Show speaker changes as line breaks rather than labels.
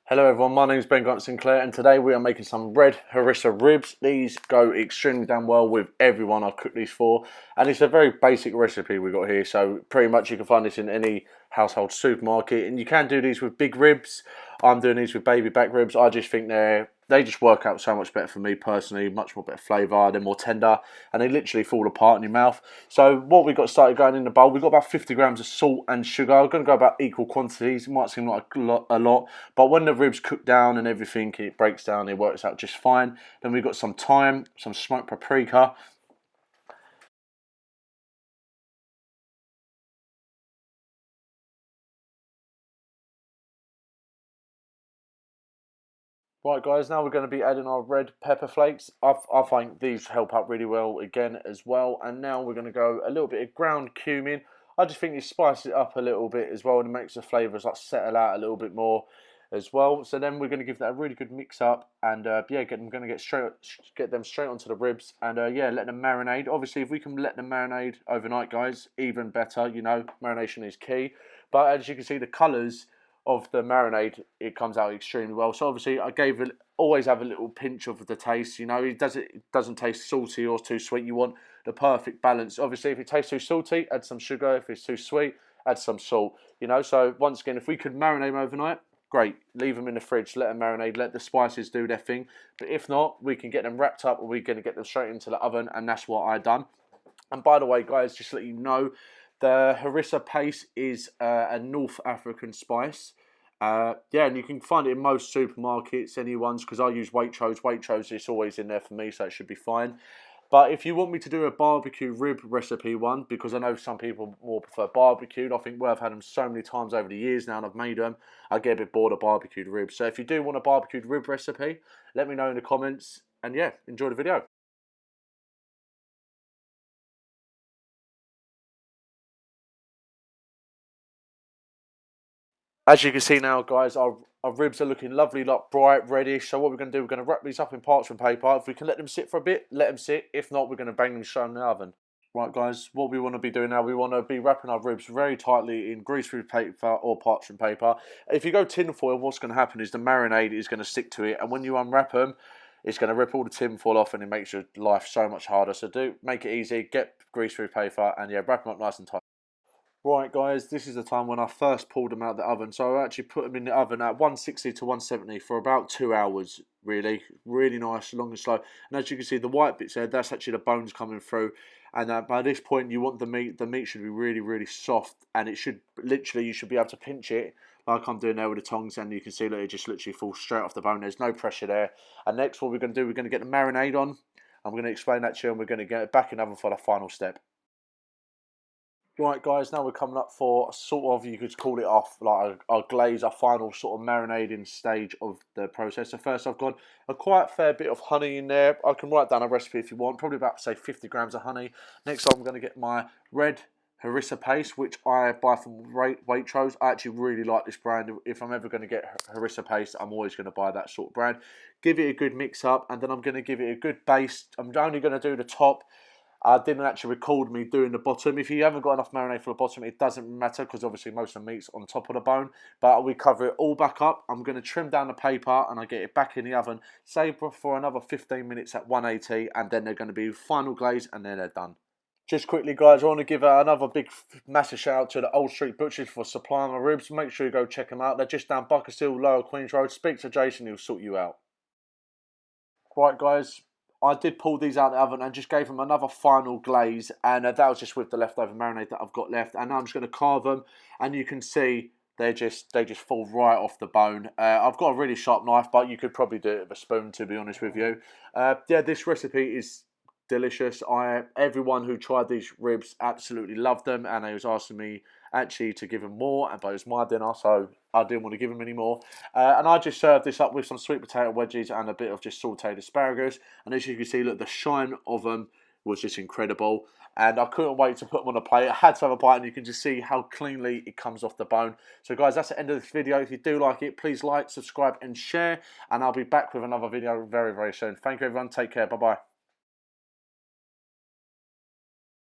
Hello everyone, my name is Ben Grant Sinclair and today we are making some red harissa ribs. These go extremely damn well with everyone I cook these for, and it's a very basic recipe we got here, so pretty much you can find this in any household supermarket, and you can do these with big ribs. I'm doing these with baby back ribs. I just think they just work out so much better for me personally, much more better flavour, they're more tender, and they literally fall apart in your mouth. So what we've got started going in the bowl, we've got about 50 grams of salt and sugar. I'm going to go about equal quantities. It might seem like a lot, but when the ribs cook down and everything, it breaks down, it works out just fine. Then we've got some thyme, some smoked paprika. Right guys, now we're going to be adding our red pepper flakes. I think these help out really well again as well. And now we're going to go a little bit of ground cumin. I just think you spice it up a little bit as well, and it makes the flavours like settle out a little bit more as well. So then we're going to give that a really good mix up, and yeah, get them straight onto the ribs, and yeah, let them marinate. Obviously, if we can let them marinate overnight, guys, even better. You know, marination is key. But as you can see, the colours of the marinade, it comes out extremely well. So obviously I gave it, always have a little pinch of the taste, you know. It doesn't taste salty or too sweet. You want the perfect balance. Obviously if it tastes too salty, add some sugar. If it's too sweet, add some salt, you know. So once again, if we could marinate them overnight, great. Leave them in the fridge, let them marinate, let the spices do their thing. But if not, we can get them wrapped up, or we're going to get them straight into the oven, and that's what I done. And by the way, guys, just to let you know, the Harissa Paste is a North African spice. Yeah, and you can find it in most supermarkets, anyone's, because I use Waitrose. Waitrose is always in there for me, so it should be fine. But if you want me to do a barbecue rib recipe one, because I know some people more prefer barbecued, I think where I've had them so many times over the years now and I've made them, I get a bit bored of barbecued ribs. So if you do want a barbecued rib recipe, let me know in the comments, and yeah, enjoy the video. As you can see now, guys, our ribs are looking lovely, like bright reddish. So what we're going to do, we're going to wrap these up in parchment paper. If we can let them sit for a bit, let them sit. If not, we're going to bang them straight in the oven. Right, guys, what we want to be doing now, we want to be wrapping our ribs very tightly in greaseproof paper or parchment paper. If you go tin foil, what's going to happen is the marinade is going to stick to it, and when you unwrap them, it's going to rip all the tin foil off, and it makes your life so much harder. So do make it easy, get greaseproof paper, and yeah, wrap them up nice and tight. Right guys, this is the time when I first pulled them out of the oven. So I actually put them in the oven at 160 to 170 for about 2 hours, really. Really nice, long and slow. And as you can see, the white bits there, that's actually the bones coming through. And by this point, you want the meat should be really, really soft. And it should, literally, you should be able to pinch it like I'm doing there with the tongs. And you can see that it just literally falls straight off the bone. There's no pressure there. And next, what we're going to do, we're going to get the marinade on. I'm going to explain that to you, and we're going to get it back in the oven for the final step. Right guys, now we're coming up for sort of, you could call it off, like our glaze, our final sort of marinating stage of the process. So first I've got a quite fair bit of honey in there. I can write down a recipe if you want, probably about say 50 grams of honey. Next I'm going to get my red Harissa Paste, which I buy from Waitrose. I actually really like this brand. If I'm ever going to get Harissa Paste, I'm always going to buy that sort of brand. Give it a good mix up, and then I'm going to give it a good base. I'm only going to do the top. I didn't actually record me doing the bottom. If you haven't got enough marinade for the bottom, it doesn't matter, because obviously most of the meat's on top of the bone. But we cover it all back up. I'm going to trim down the paper, and I get it back in the oven, save for another 15 minutes at 180, and then they're going to be final glaze, and then they're done. Just quickly, guys, I want to give another big, massive shout out to the Old Street Butchers for supplying my ribs. Make sure you go check them out. They're just down Buckersfield, Lower Queens Road. Speak to Jason, he'll sort you out. Right, guys, I did pull these out of the oven and just gave them another final glaze, and that was just with the leftover marinade that I've got left. And now I'm just going to carve them, and you can see they just fall right off the bone. I've got a really sharp knife, but you could probably do it with a spoon, to be honest with you. Yeah, this recipe is delicious. Everyone who tried these ribs absolutely loved them, and they was asking me actually to give them more, but it was my dinner, so I didn't want to give them any more. And I just served this up with some sweet potato wedges and a bit of just sauteed asparagus. And as you can see, look, the shine of them was just incredible, and I couldn't wait to put them on a plate. I had to have a bite, and you can just see how cleanly it comes off the bone. So guys, that's the end of this video. If you do like it, please like, subscribe and share, and I'll be back with another video very, very soon. Thank you everyone, take care, bye bye.